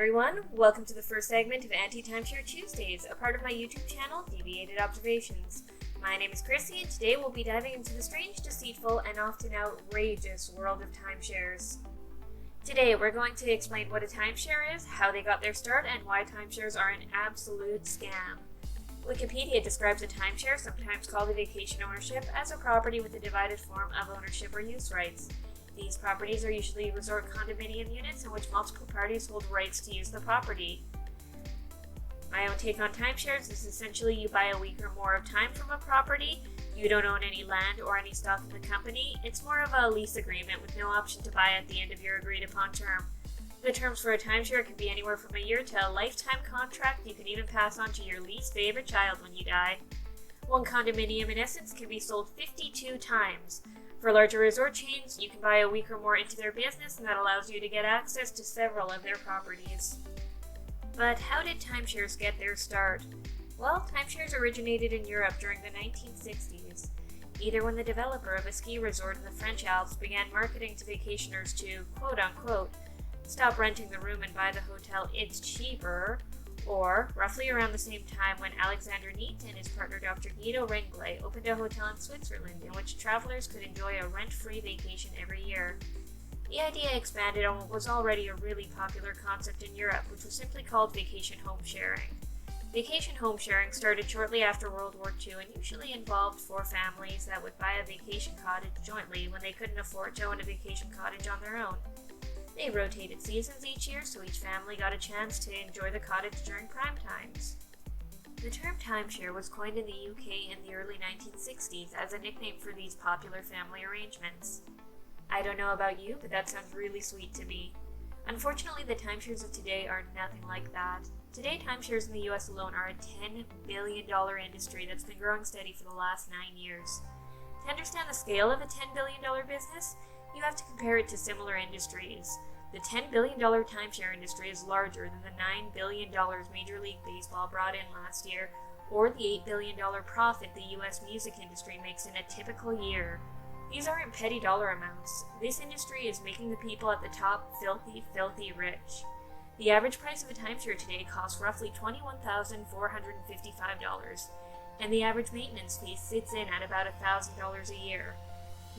everyone, welcome to the first segment of Anti-Timeshare Tuesdays, a part of my YouTube channel, Deviated Observations. My name is Chrissy, and today we'll be diving into the strange, deceitful, and often outrageous world of timeshares. Today we're going to explain what a timeshare is, how they got their start, and why timeshares are an absolute scam. Wikipedia describes a timeshare, sometimes called a vacation ownership, as a property with a divided form of ownership or use rights. These properties are usually resort condominium units in which multiple parties hold rights to use the property. My own take on timeshares is essentially you buy a week or more of time from a property. You don't own any land or any stock in the company. It's more of a lease agreement with no option to buy at the end of your agreed upon term. The terms for a timeshare can be anywhere from a year to a lifetime contract. You can even pass on to your least favorite child when you die. One condominium in essence can be sold 52 times. For larger resort chains, you can buy a week or more into their business, and that allows you to get access to several of their properties. But how did timeshares get their start? Well, timeshares originated in Europe during the 1960s, either when the developer of a ski resort in the French Alps began marketing to vacationers to, quote-unquote, stop renting the room and buy the hotel, it's cheaper, or roughly around the same time when Alexander Neat and his partner Dr. Guido Renglay opened a hotel in Switzerland in which travelers could enjoy a rent-free vacation every year. The idea expanded on what was already a really popular concept in Europe, which was simply called vacation home sharing. Vacation home sharing started shortly after World War II and usually involved four families that would buy a vacation cottage jointly when they couldn't afford to own a vacation cottage on their own. They rotated seasons each year, so each family got a chance to enjoy the cottage during prime times. The term timeshare was coined in the UK in the early 1960s as a nickname for these popular family arrangements. I don't know about you, but that sounds really sweet to me. Unfortunately, the timeshares of today are nothing like that. Today, timeshares in the US alone are a $10 billion industry that's been growing steady for the last 9 years. To understand the scale of a $10 billion business, you have to compare it to similar industries. The $10 billion timeshare industry is larger than the $9 billion Major League Baseball brought in last year, or the $8 billion profit the US music industry makes in a typical year. These aren't petty dollar amounts. This industry is making the people at the top filthy, filthy rich. The average price of a timeshare today costs roughly $21,455, and the average maintenance fee sits in at about $1,000 a year.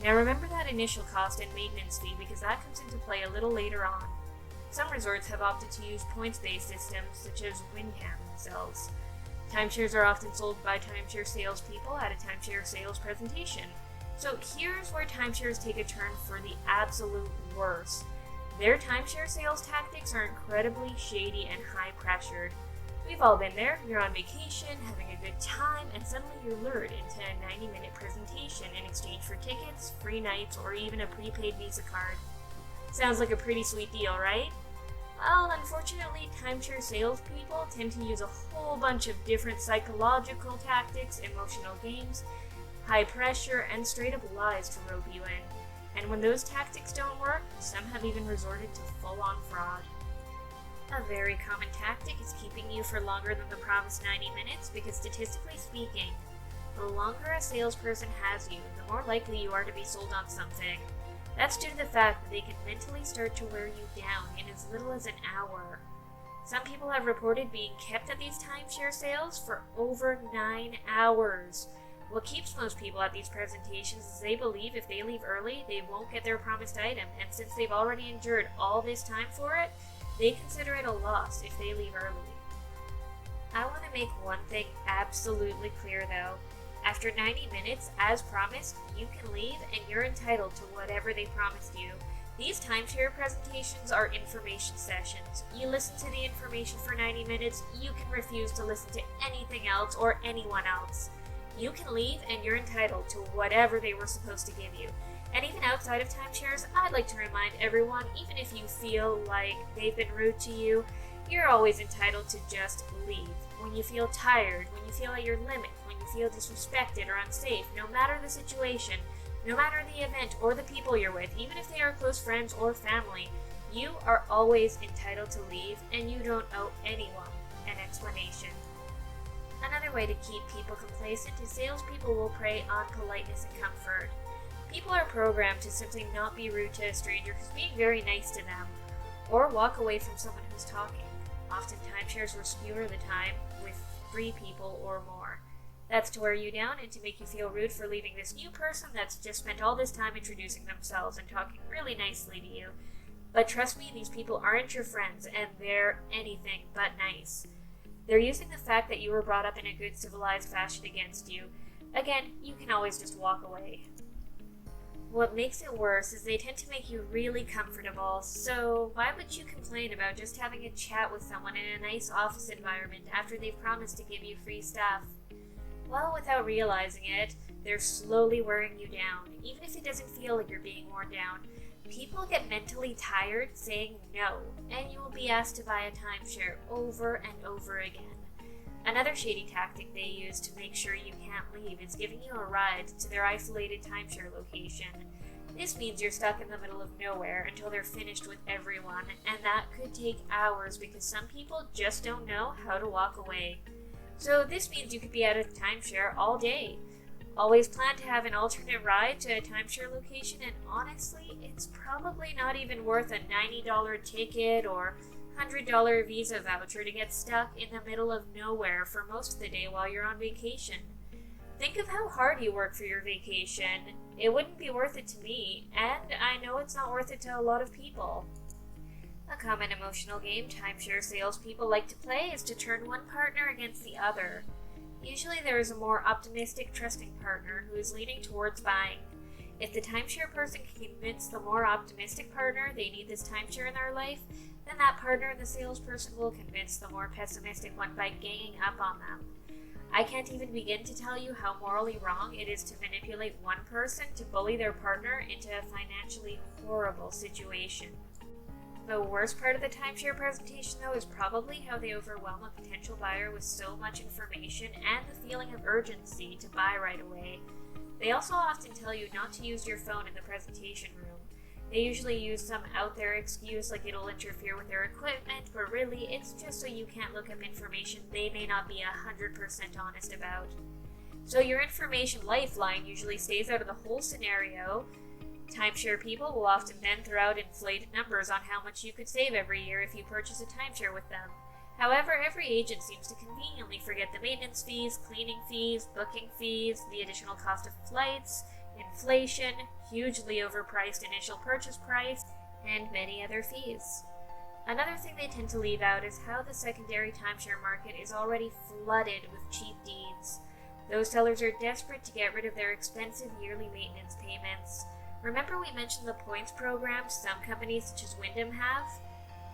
Now remember that initial cost and maintenance fee because that comes into play a little later on. Some resorts have opted to use points-based systems such as Wyndham sells. Timeshares are often sold by timeshare salespeople at a timeshare sales presentation. So here's where timeshares take a turn for the absolute worst. Their timeshare sales tactics are incredibly shady and high-pressured. We've all been there. You're on vacation, having a good time, and suddenly you're lured into a 90-minute presentation in exchange for tickets, free nights, or even a prepaid Visa card. Sounds like a pretty sweet deal, right? Well, unfortunately, timeshare salespeople tend to use a whole bunch of different psychological tactics, emotional games, high pressure, and straight-up lies to rope you in. And when those tactics don't work, some have even resorted to full-on fraud. A very common tactic is keeping you for longer than the promised 90 minutes because statistically speaking, the longer a salesperson has you, the more likely you are to be sold on something. That's due to the fact that they can mentally start to wear you down in as little as an hour. Some people have reported being kept at these timeshare sales for over 9 hours. What keeps most people at these presentations is they believe if they leave early, they won't get their promised item, and since they've already endured all this time for it, they consider it a loss if they leave early. I want to make one thing absolutely clear though. After 90 minutes, as promised, you can leave and you're entitled to whatever they promised you. These timeshare presentations are information sessions. You listen to the information for 90 minutes, you can refuse to listen to anything else or anyone else. You can leave and you're entitled to whatever they were supposed to give you. And even outside of timeshares, I'd like to remind everyone, even if you feel like they've been rude to you, you're always entitled to just leave. When you feel tired, when you feel at your limit, when you feel disrespected or unsafe, no matter the situation, no matter the event or the people you're with, even if they are close friends or family, you are always entitled to leave and you don't owe anyone an explanation. Another way to keep people complacent is salespeople will prey on politeness and comfort. People are programmed to simply not be rude to a stranger who's being very nice to them, or walk away from someone who's talking. Often timeshares will skewer the time with 3 people or more. That's to wear you down and to make you feel rude for leaving this new person that's just spent all this time introducing themselves and talking really nicely to you. But trust me, these people aren't your friends, and they're anything but nice. They're using the fact that you were brought up in a good civilized fashion against you. Again, you can always just walk away. What makes it worse is they tend to make you really comfortable, so why would you complain about just having a chat with someone in a nice office environment after they've promised to give you free stuff? Well, without realizing it, they're slowly wearing you down, even if it doesn't feel like you're being worn down. People get mentally tired saying no, and you will be asked to buy a timeshare over and over again. Another shady tactic they use to make sure you can't leave is giving you a ride to their isolated timeshare location. This means you're stuck in the middle of nowhere until they're finished with everyone, and that could take hours because some people just don't know how to walk away. So this means you could be at a timeshare all day. Always plan to have an alternate ride to a timeshare location, and honestly, it's probably not even worth a $90 ticket or $100 Visa voucher to get stuck in the middle of nowhere for most of the day while you're on vacation. Think of how hard you work for your vacation. It wouldn't be worth it to me, and I know it's not worth it to a lot of people. A common emotional game timeshare salespeople like to play is to turn one partner against the other. Usually there is a more optimistic, trusting partner who is leaning towards buying. If the timeshare person can convince the more optimistic partner they need this timeshare in their life, then that partner and the salesperson will convince the more pessimistic one by ganging up on them. I can't even begin to tell you how morally wrong it is to manipulate one person to bully their partner into a financially horrible situation. The worst part of the timeshare presentation, though, is probably how they overwhelm a potential buyer with so much information and the feeling of urgency to buy right away. They also often tell you not to use your phone in the presentation room. They usually use some out there excuse like it'll interfere with their equipment, but really it's just so you can't look up information they may not be 100% honest about. So your information lifeline usually stays out of the whole scenario. Timeshare people will often then throw out inflated numbers on how much you could save every year if you purchase a timeshare with them. However, every agent seems to conveniently forget the maintenance fees, cleaning fees, booking fees, the additional cost of flights, inflation, hugely overpriced initial purchase price, and many other fees. Another thing they tend to leave out is how the secondary timeshare market is already flooded with cheap deeds. Those sellers are desperate to get rid of their expensive yearly maintenance payments. Remember we mentioned the points programs some companies such as Wyndham have?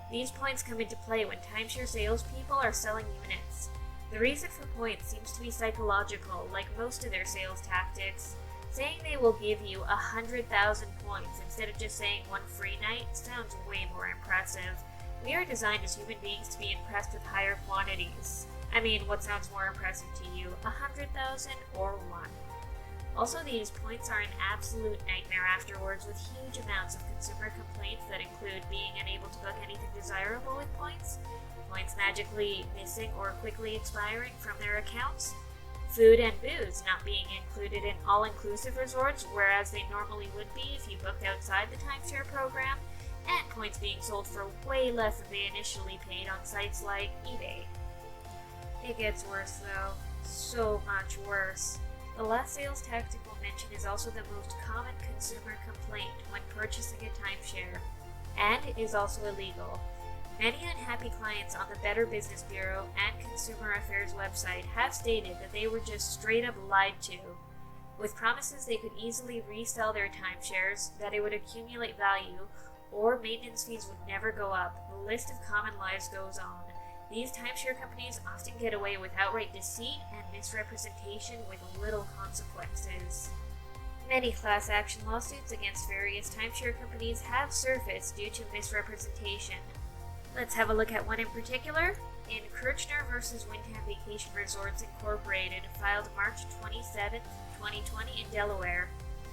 These points come into play when timeshare salespeople are selling units. The reason for points seems to be psychological, like most of their sales tactics. Saying they will give you 100,000 points instead of just saying one free night sounds way more impressive. We are designed as human beings to be impressed with higher quantities. I mean, what sounds more impressive to you, 100,000 or 1? Also, these points are an absolute nightmare afterwards, with huge amounts of consumer complaints that include being unable to book anything desirable with points, points magically missing or quickly expiring from their accounts, food and booze not being included in all-inclusive resorts, whereas they normally would be if you booked outside the timeshare program, and points being sold for way less than they initially paid on sites like eBay. It gets worse though, so much worse. The last sales tactic we'll mention is also the most common consumer complaint when purchasing a timeshare, and it is also illegal. Many unhappy clients on the Better Business Bureau and Consumer Affairs website have stated that they were just straight up lied to. With promises they could easily resell their timeshares, that it would accumulate value, or maintenance fees would never go up, the list of common lies goes on. These timeshare companies often get away with outright deceit and misrepresentation with little consequences. Many class action lawsuits against various timeshare companies have surfaced due to misrepresentation. Let's have a look at one in particular. In Kirchner v. Wyndham Vacation Resorts Incorporated, filed March 27, 2020 in Delaware.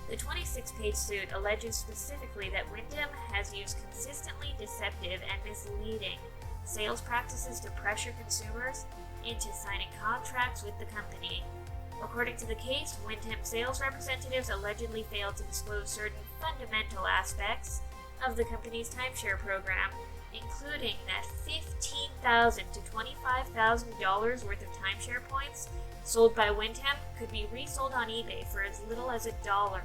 The 26-page suit alleges specifically that Wyndham has used consistently deceptive and misleading sales practices to pressure consumers into signing contracts with the company. According to the case, Wyndham sales representatives allegedly failed to disclose certain fundamental aspects of the company's timeshare program, including that $15,000 to $25,000 worth of timeshare points sold by Wyndham could be resold on eBay for as little as $1.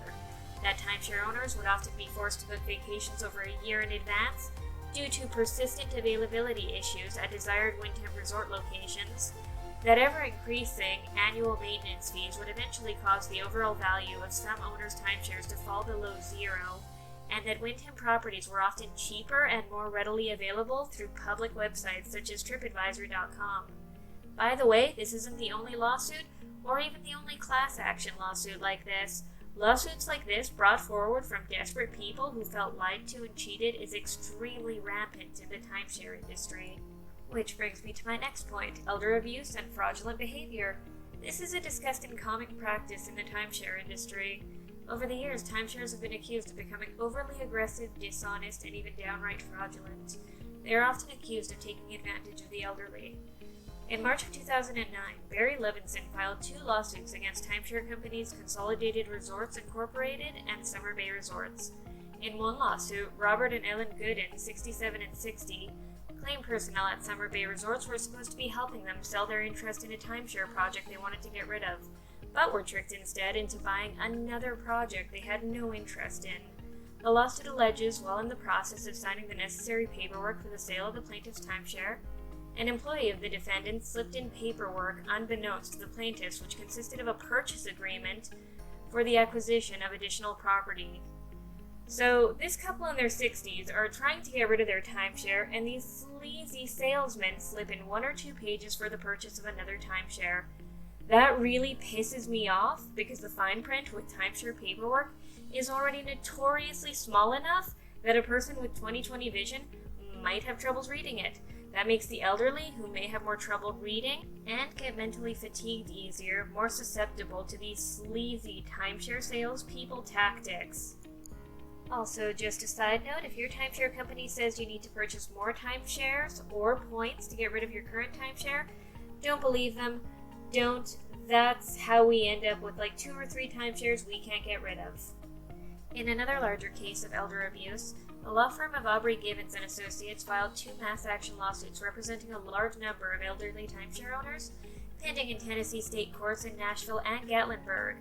That timeshare owners would often be forced to book vacations over a year in advance due to persistent availability issues at desired Wyndham resort locations. That ever-increasing annual maintenance fees would eventually cause the overall value of some owners' timeshares to fall below zero, and that Wyndham properties were often cheaper and more readily available through public websites such as TripAdvisor.com. By the way, this isn't the only lawsuit, or even the only class action lawsuit like this. Lawsuits like this, brought forward from desperate people who felt lied to and cheated, is extremely rampant in the timeshare industry. Which brings me to my next point, elder abuse and fraudulent behavior. This is a discussed and common practice in the timeshare industry. Over the years, timeshares have been accused of becoming overly aggressive, dishonest, and even downright fraudulent. They are often accused of taking advantage of the elderly. In March of 2009, Barry Levinson filed 2 lawsuits against timeshare companies Consolidated Resorts Incorporated and Summer Bay Resorts. In one lawsuit, Robert and Ellen Gooden, 67 and 60, claimed personnel at Summer Bay Resorts were supposed to be helping them sell their interest in a timeshare project they wanted to get rid of, but were tricked instead into buying another project they had no interest in. The lawsuit alleges, while in the process of signing the necessary paperwork for the sale of the plaintiff's timeshare, an employee of the defendant slipped in paperwork unbeknownst to the plaintiffs which consisted of a purchase agreement for the acquisition of additional property. So, this couple in their 60s are trying to get rid of their timeshare, and these sleazy salesmen slip in 1 or 2 pages for the purchase of another timeshare. That really pisses me off because the fine print with timeshare paperwork is already notoriously small enough that a person with 20/20 vision might have troubles reading it. That makes the elderly, who may have more trouble reading and get mentally fatigued easier, more susceptible to these sleazy timeshare salespeople tactics. Also, just a side note, if your timeshare company says you need to purchase more timeshares or points to get rid of your current timeshare, don't believe them. Don't. That's how we end up with like 2 or 3 timeshares we can't get rid of. In another larger case of elder abuse, the law firm of Aubrey Givens and Associates filed 2 mass action lawsuits representing a large number of elderly timeshare owners, pending in Tennessee state courts in Nashville and Gatlinburg,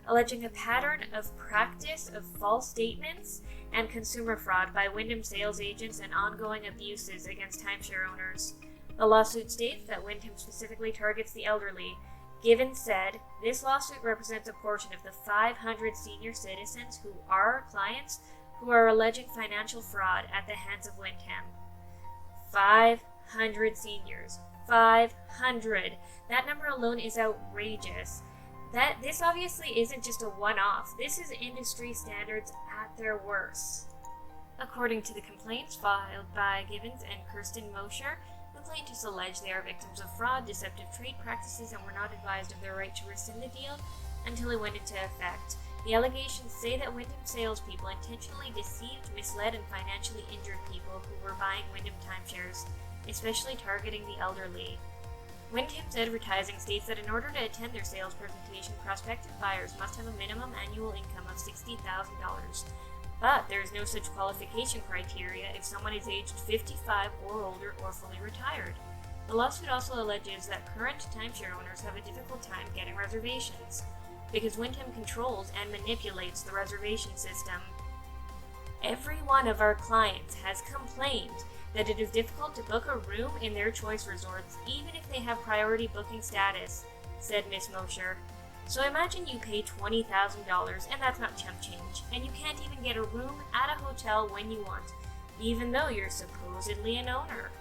alleging a pattern of practice of false statements and consumer fraud by Wyndham sales agents and ongoing abuses against timeshare owners. The lawsuit states that Wyndham specifically targets the elderly. Givens said, "This lawsuit represents a portion of the 500 senior citizens who are our clients who are alleging financial fraud at the hands of Wyndham." 500 seniors. 500. That number alone is outrageous. This obviously isn't just a one-off. This is industry standards at their worst. According to the complaints filed by Givens and Kirsten Mosher, the plaintiffs allege they are victims of fraud, deceptive trade practices, and were not advised of their right to rescind the deal until it went into effect. The allegations say that Wyndham salespeople intentionally deceived, misled, and financially injured people who were buying Wyndham timeshares, especially targeting the elderly. Wyndham's advertising states that in order to attend their sales presentation, prospective buyers must have a minimum annual income of $60,000. But there is no such qualification criteria if someone is aged 55 or older or fully retired. The lawsuit also alleges that current timeshare owners have a difficult time getting reservations, because Wyndham controls and manipulates the reservation system. Every one of our clients has complained that it is difficult to book a room in their choice resorts, even if they have priority booking status, said Ms. Mosher. So imagine you pay $20,000, and that's not chump change, and you can't even get a room at a hotel when you want, even though you're supposedly an owner.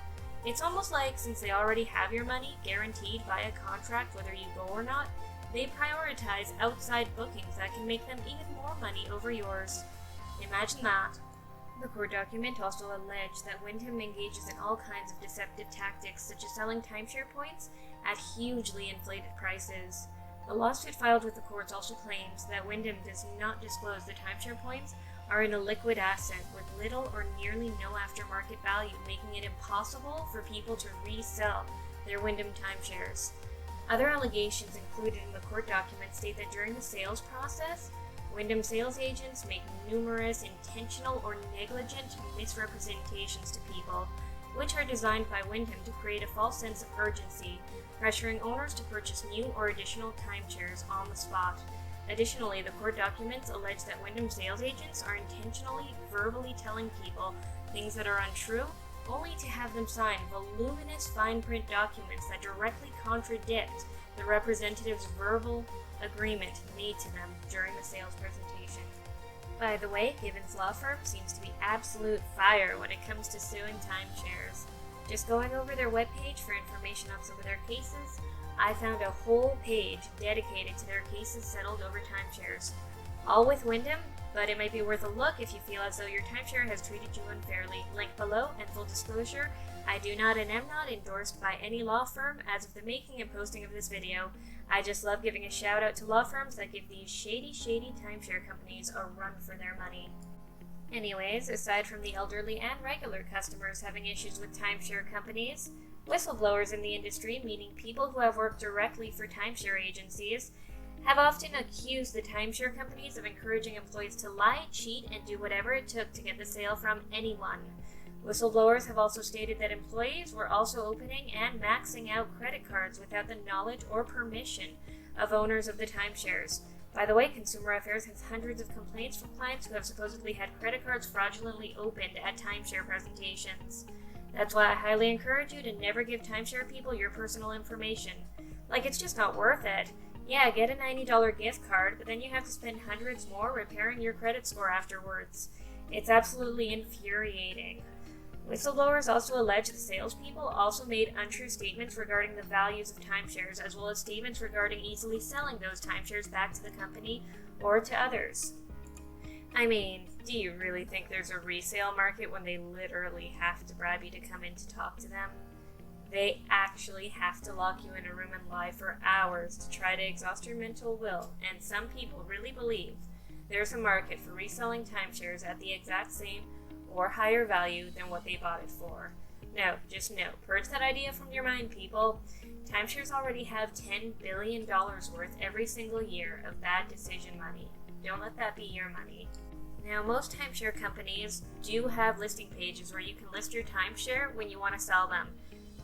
It's almost like, since they already have your money guaranteed by a contract whether you go or not, they prioritize outside bookings that can make them even more money over yours. Imagine that. The court document also alleged that Wyndham engages in all kinds of deceptive tactics, such as selling timeshare points at hugely inflated prices. The lawsuit filed with the courts also claims that Wyndham does not disclose the timeshare points are in a liquid asset with little or nearly no aftermarket value, making it impossible for people to resell their Wyndham timeshares. Other allegations included in the court document state that during the sales process, Wyndham sales agents make numerous intentional or negligent misrepresentations to people, which are designed by Wyndham to create a false sense of urgency, pressuring owners to purchase new or additional timeshares on the spot. Additionally, the court documents allege that Wyndham sales agents are intentionally verbally telling people things that are untrue, only to have them sign voluminous fine print documents that directly contradict the representative's verbal agreement made to them during the sales presentation. By the way, Gibbons Law Firm seems to be absolute fire when it comes to suing timeshares. Just going over their webpage for information on some of their cases, I found a whole page dedicated to their cases settled over timeshares. All with Wyndham, but it might be worth a look if you feel as though your timeshare has treated you unfairly. Link below, and full disclosure, I do not and am not endorsed by any law firm as of the making and posting of this video. I just love giving a shout out to law firms that give these shady timeshare companies a run for their money. Anyways, aside from the elderly and regular customers having issues with timeshare companies, whistleblowers in the industry, meaning people who have worked directly for timeshare agencies, have often accused the timeshare companies of encouraging employees to lie, cheat, and do whatever it took to get the sale from anyone. Whistleblowers have also stated that employees were also opening and maxing out credit cards without the knowledge or permission of owners of the timeshares. By the way, Consumer Affairs has hundreds of complaints from clients who have supposedly had credit cards fraudulently opened at timeshare presentations. That's why I highly encourage you to never give timeshare people your personal information. Like, it's just not worth it. Yeah, get a $90 gift card, but then you have to spend hundreds more repairing your credit score afterwards. It's absolutely infuriating. Whistleblowers also allege the salespeople also made untrue statements regarding the values of timeshares, as well as statements regarding easily selling those timeshares back to the company or to others. I mean, do you really think there's a resale market when they literally have to bribe you to come in to talk to them? They actually have to lock you in a room and lie for hours to try to exhaust your mental will, and some people really believe there's a market for reselling timeshares at the exact same or higher value than what they bought it for. No, just no. Purge that idea from your mind, people. Timeshares already have $10 billion worth every single year of bad decision money. Don't let that be your money. Now, most timeshare companies do have listing pages where you can list your timeshare when you want to sell them.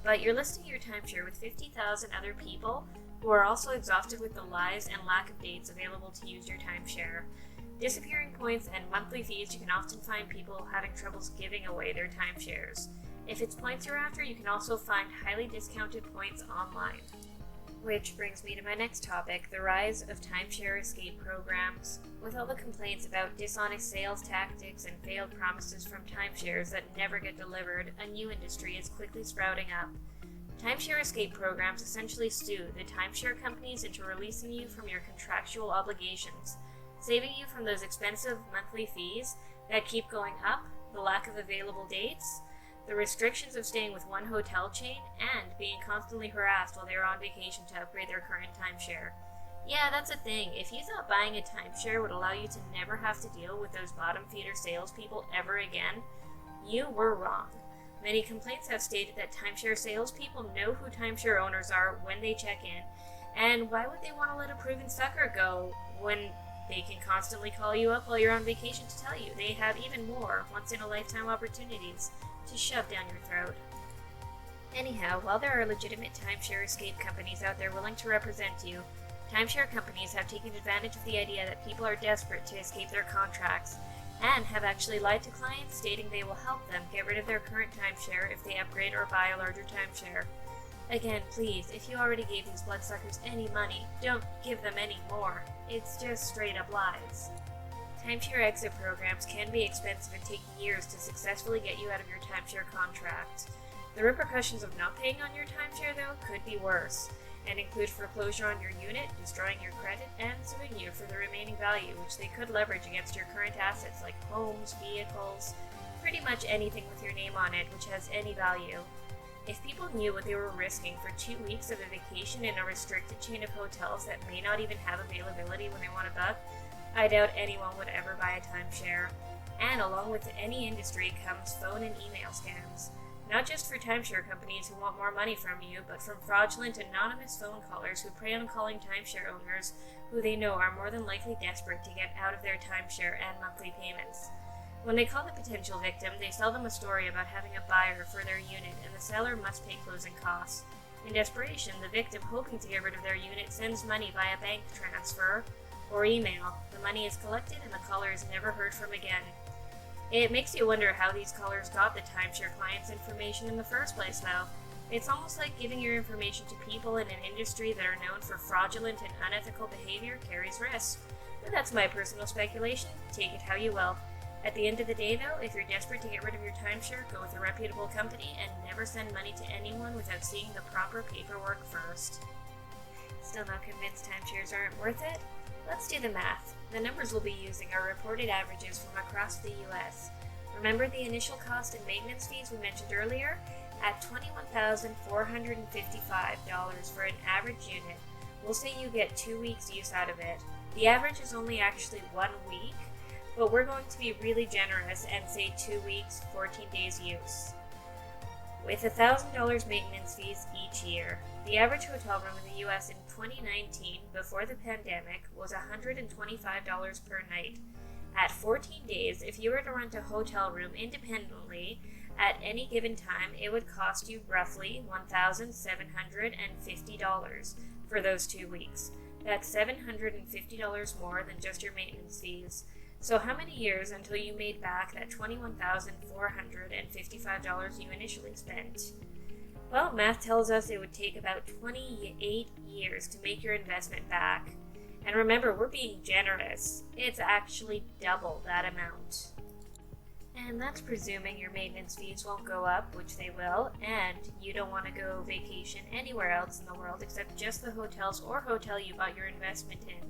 But you're listing your timeshare with 50,000 other people who are also exhausted with the lies and lack of dates available to use your timeshare. Disappearing points and monthly fees, you can often find people having troubles giving away their timeshares. If it's points you're after, you can also find highly discounted points online. Which brings me to my next topic, the rise of timeshare escape programs. With all the complaints about dishonest sales tactics and failed promises from timeshares that never get delivered, a new industry is quickly sprouting up. Timeshare escape programs essentially sue the timeshare companies into releasing you from your contractual obligations, saving you from those expensive monthly fees that keep going up, the lack of available dates, the restrictions of staying with one hotel chain, and being constantly harassed while they are on vacation to upgrade their current timeshare. Yeah, that's a thing. If you thought buying a timeshare would allow you to never have to deal with those bottom feeder salespeople ever again, you were wrong. Many complaints have stated that timeshare salespeople know who timeshare owners are when they check in, and why would they want to let a proven sucker go when they can constantly call you up while you're on vacation to tell you they have even more once-in-a-lifetime opportunities to shove down your throat. Anyhow, while there are legitimate timeshare escape companies out there willing to represent you, timeshare companies have taken advantage of the idea that people are desperate to escape their contracts and have actually lied to clients, stating they will help them get rid of their current timeshare if they upgrade or buy a larger timeshare. Again, please, if you already gave these bloodsuckers any money, don't give them any more. It's just straight up lies. Timeshare exit programs can be expensive and take years to successfully get you out of your timeshare contract. The repercussions of not paying on your timeshare, though, could be worse, and include foreclosure on your unit, destroying your credit, and suing you for the remaining value, which they could leverage against your current assets like homes, vehicles, pretty much anything with your name on it which has any value. If people knew what they were risking for 2 weeks of a vacation in a restricted chain of hotels that may not even have availability when they want a buck, I doubt anyone would ever buy a timeshare. And along with any industry comes phone and email scams. Not just for timeshare companies who want more money from you, but from fraudulent anonymous phone callers who prey on calling timeshare owners who they know are more than likely desperate to get out of their timeshare and monthly payments. When they call the potential victim, they sell them a story about having a buyer for their unit and the seller must pay closing costs. In desperation, the victim, hoping to get rid of their unit, sends money via bank transfer or email. The money is collected and the caller is never heard from again. It makes you wonder how these callers got the timeshare clients' information in the first place, though. It's almost like giving your information to people in an industry that are known for fraudulent and unethical behavior carries risk. But that's my personal speculation. Take it how you will. At the end of the day, though, if you're desperate to get rid of your timeshare, go with a reputable company and never send money to anyone without seeing the proper paperwork first. Still not convinced timeshares aren't worth it? Let's do the math. The numbers we'll be using are reported averages from across the US. Remember the initial cost and maintenance fees we mentioned earlier? At $21,455 for an average unit, we'll say you get 2 weeks use out of it. The average is only actually 1 week, but we're going to be really generous and say 2 weeks, 14 days use. With $1,000 maintenance fees each year, the average hotel room in the US in 2019, before the pandemic, was $125 per night. At 14 days, if you were to rent a hotel room independently at any given time, it would cost you roughly $1,750 for those 2 weeks. That's $750 more than just your maintenance fees. So how many years until you made back that $21,455 you initially spent? Well, math tells us it would take about 28 years to make your investment back. And remember, we're being generous. It's actually double that amount. And that's presuming your maintenance fees won't go up, which they will, and you don't want to go vacation anywhere else in the world except just the hotels or hotel you bought your investment in.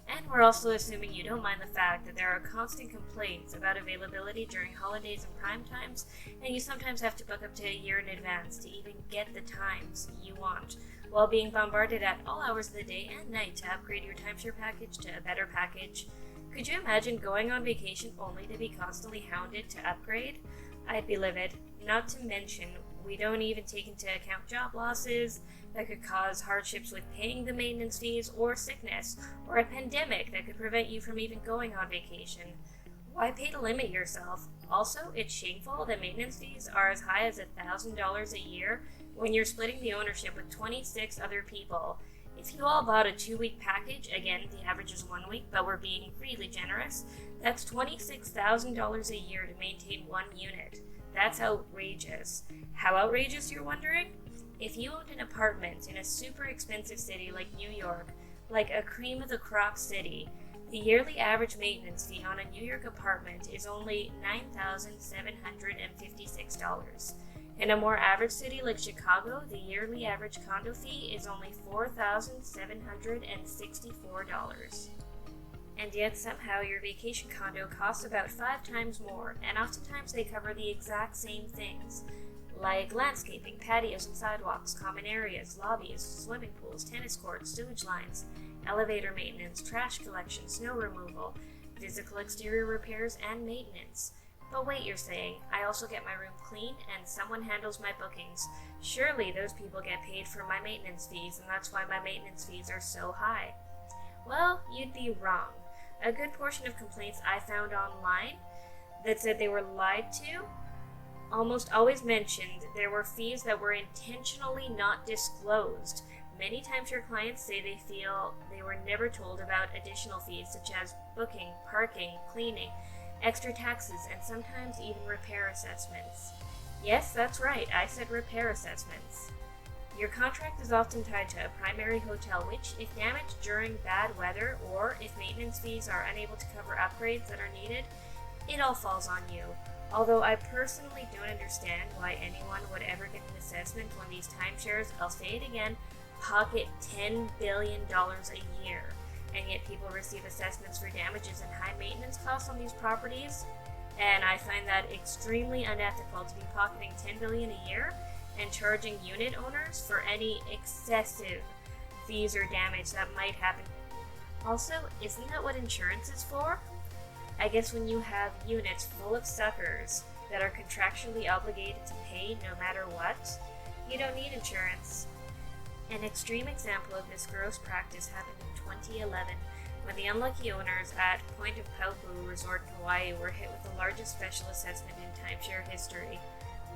And we're also assuming you don't mind the fact that there are constant complaints about availability during holidays and prime times, and you sometimes have to book up to a year in advance to even get the times you want, while being bombarded at all hours of the day and night to upgrade your timeshare package to a better package. Could you imagine going on vacation only to be constantly hounded to upgrade? I'd be livid. Not to mention, we don't even take into account job losses that could cause hardships with paying the maintenance fees, or sickness, or a pandemic that could prevent you from even going on vacation. Why pay to limit yourself? Also, it's shameful that maintenance fees are as high as $1,000 a year when you're splitting the ownership with 26 other people. If you all bought a 2-week package, again, the average is 1 week, but we're being really generous, that's $26,000 a year to maintain one unit. That's outrageous. How outrageous, you're wondering? If you owned an apartment in a super expensive city like New York, like a cream of the crop city, the yearly average maintenance fee on a New York apartment is only $9,756. In a more average city like Chicago, the yearly average condo fee is only $4,764. And yet somehow your vacation condo costs about 5 times more, and oftentimes they cover the exact same things, like landscaping, patios and sidewalks, common areas, lobbies, swimming pools, tennis courts, sewage lines, elevator maintenance, trash collection, snow removal, physical exterior repairs, and maintenance. But wait, you're saying, I also get my room clean and someone handles my bookings. Surely those people get paid for my maintenance fees, and that's why my maintenance fees are so high. Well, you'd be wrong. A good portion of complaints I found online that said they were lied to almost always mentioned there were fees that were intentionally not disclosed. Many timeshare clients say they feel they were never told about additional fees such as booking, parking, cleaning, extra taxes, and sometimes even repair assessments. Yes, that's right, I said repair assessments. Your contract is often tied to a primary hotel which, if damaged during bad weather or if maintenance fees are unable to cover upgrades that are needed, it all falls on you. Although I personally don't understand why anyone would ever get an assessment when these timeshares, I'll say it again, pocket $10 billion a year, and yet people receive assessments for damages and high maintenance costs on these properties, and I find that extremely unethical to be pocketing $10 billion a year and charging unit owners for any excessive fees or damage that might happen. Also, isn't that what insurance is for? I guess when you have units full of suckers, that are contractually obligated to pay no matter what, you don't need insurance. An extreme example of this gross practice happened in 2011 when the unlucky owners at Point of Paupu Resort in Hawaii were hit with the largest special assessment in timeshare history,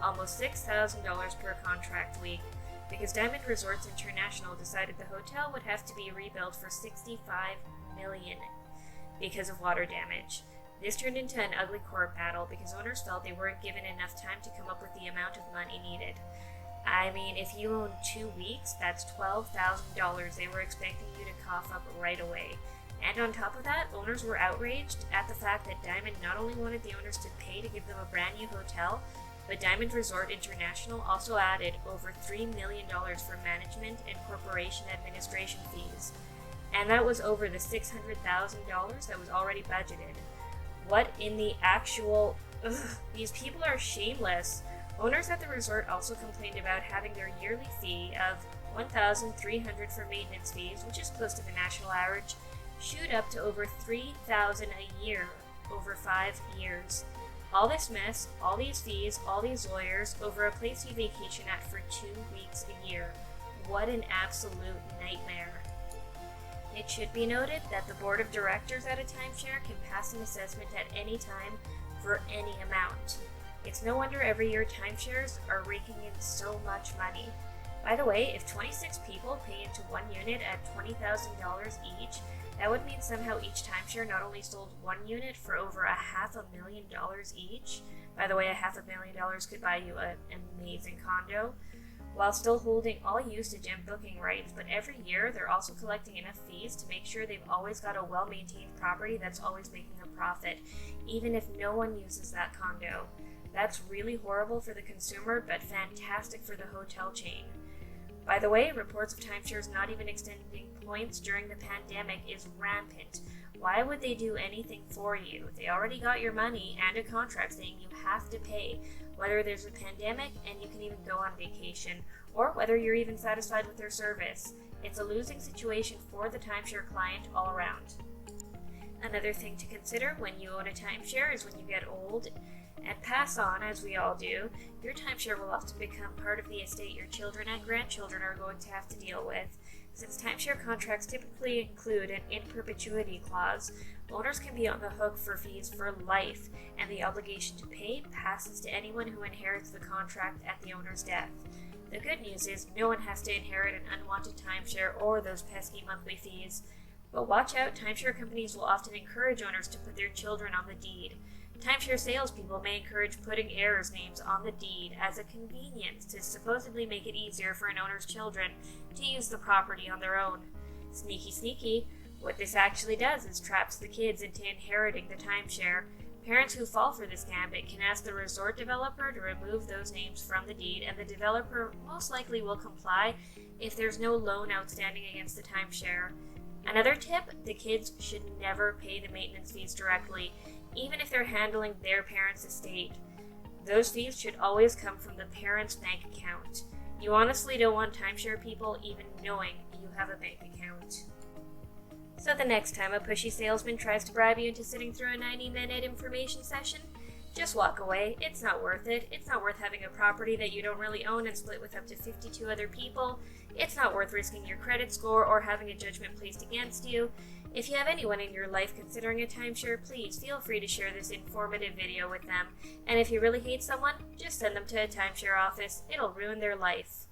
almost $6,000 per contract week, because Diamond Resorts International decided the hotel would have to be rebuilt for $65 million because of water damage. This turned into an ugly court battle because owners felt they weren't given enough time to come up with the amount of money needed. I mean, if you own 2 weeks, that's $12,000 they were expecting you to cough up right away. And on top of that, owners were outraged at the fact that Diamond not only wanted the owners to pay to give them a brand new hotel, but Diamond Resort International also added over $3 million for management and corporation administration fees. And that was over the $600,000 that was already budgeted. What in the actual... Ugh, these people are shameless. Owners at the resort also complained about having their yearly fee of $1,300 for maintenance fees, which is close to the national average, shoot up to over $3,000 a year over 5 years. All this mess, all these fees, all these lawyers over a place you vacation at for 2 weeks a year. What an absolute nightmare. It should be noted that the board of directors at a timeshare can pass an assessment at any time for any amount. It's no wonder every year timeshares are raking in so much money. By the way, if 26 people pay into one unit at $20,000 each, that would mean somehow each timeshare not only sold one unit for over $500,000 each. By the way, $500,000 could buy you an amazing condo, while still holding all usage and booking rights. But every year, they're also collecting enough fees to make sure they've always got a well-maintained property that's always making a profit, even if no one uses that condo. That's really horrible for the consumer, but fantastic for the hotel chain. By the way, reports of timeshares not even extending points during the pandemic is rampant. Why would they do anything for you? They already got your money and a contract saying you have to pay, whether there's a pandemic and you can even go on vacation, or whether you're even satisfied with their service. It's a losing situation for the timeshare client all around. Another thing to consider when you own a timeshare is when you get old and pass on, as we all do, your timeshare will often become part of the estate your children and grandchildren are going to have to deal with. Since timeshare contracts typically include an in perpetuity clause, owners can be on the hook for fees for life, and the obligation to pay passes to anyone who inherits the contract at the owner's death. The good news is no one has to inherit an unwanted timeshare or those pesky monthly fees. But watch out, timeshare companies will often encourage owners to put their children on the deed. Timeshare salespeople may encourage putting heirs' names on the deed as a convenience to supposedly make it easier for an owner's children to use the property on their own. Sneaky, sneaky. What this actually does is traps the kids into inheriting the timeshare. Parents who fall for this gambit can ask the resort developer to remove those names from the deed, and the developer most likely will comply if there's no loan outstanding against the timeshare. Another tip, the kids should never pay the maintenance fees directly, even if they're handling their parents' estate. Those fees should always come from the parents' bank account. You honestly don't want timeshare people even knowing you have a bank account. So the next time a pushy salesman tries to bribe you into sitting through a 90-minute information session, just walk away. It's not worth it. It's not worth having a property that you don't really own and split with up to 52 other people. It's not worth risking your credit score or having a judgment placed against you. If you have anyone in your life considering a timeshare, please feel free to share this informative video with them. And if you really hate someone, just send them to a timeshare office. It'll ruin their life.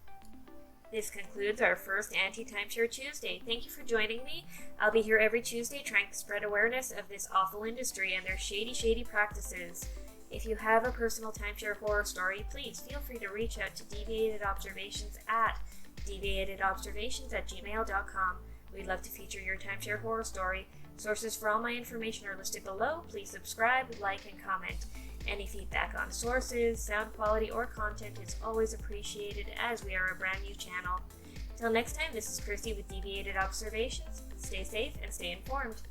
This concludes our first Anti-Timeshare Tuesday. Thank you for joining me. I'll be here every Tuesday trying to spread awareness of this awful industry and their shady practices. If you have a personal timeshare horror story, please feel free to reach out to deviatedobservations at deviatedobservations@gmail.com. We'd love to feature your timeshare horror story. Sources for all my information are listed below. Please subscribe, like, and comment. Any feedback on sources, sound quality, or content is always appreciated as we are a brand new channel. Till next time, this is Chrissy with Deviated Observations. Stay safe and stay informed.